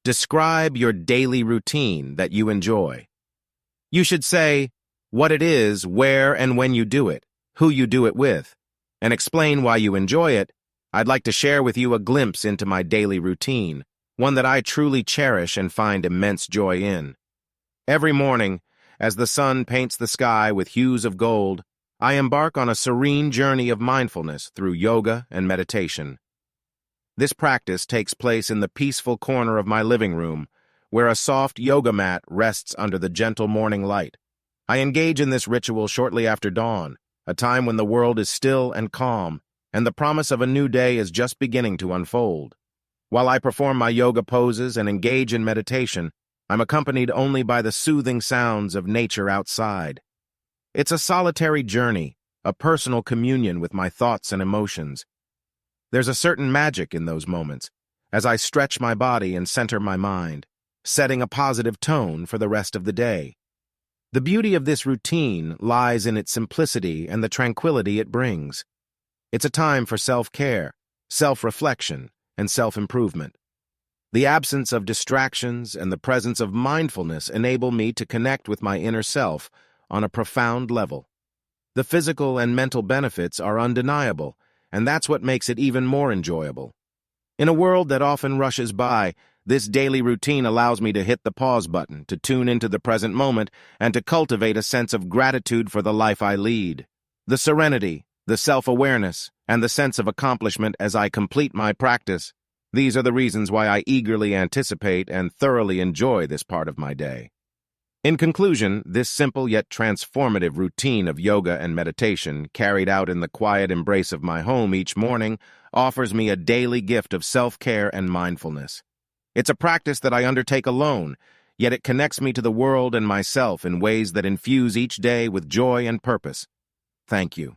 Describe your daily routine that you enjoy. You should say what it is, where and when you do it, who you do it with, and explain why you enjoy it. I'd like to share with you a glimpse into my daily routine, one that I truly cherish and find immense joy in. Every morning, as the sun paints the sky with hues of gold, I embark on a serene journey of mindfulness through yoga and meditation. This practice takes place in the peaceful corner of my living room, where a soft yoga mat rests under the gentle morning light. I engage in this ritual shortly after dawn, a time when the world is still and calm, and the promise of a new day is just beginning to unfold. While I perform my yoga poses and engage in meditation, I'm accompanied only by the soothing sounds of nature outside. It's a solitary journey, a personal communion with my thoughts and emotions. There's a certain magic in those moments, as I stretch my body and center my mind, setting a positive tone for the rest of the day. The beauty of this routine lies in its simplicity and the tranquility it brings. It's a time for self-care, self-reflection, and self-improvement. The absence of distractions and the presence of mindfulness enable me to connect with my inner self on a profound level. The physical and mental benefits are undeniable, and that's what makes it even more enjoyable. In a world that often rushes by, this daily routine allows me to hit the pause button, to tune into the present moment, and to cultivate a sense of gratitude for the life I lead. The serenity, the self-awareness, and the sense of accomplishment as I complete my practice. These are the reasons why I eagerly anticipate and thoroughly enjoy this part of my day. In conclusion, this simple yet transformative routine of yoga and meditation, carried out in the quiet embrace of my home each morning, offers me a daily gift of self-care and mindfulness. It's a practice that I undertake alone, yet it connects me to the world and myself in ways that infuse each day with joy and purpose. Thank you.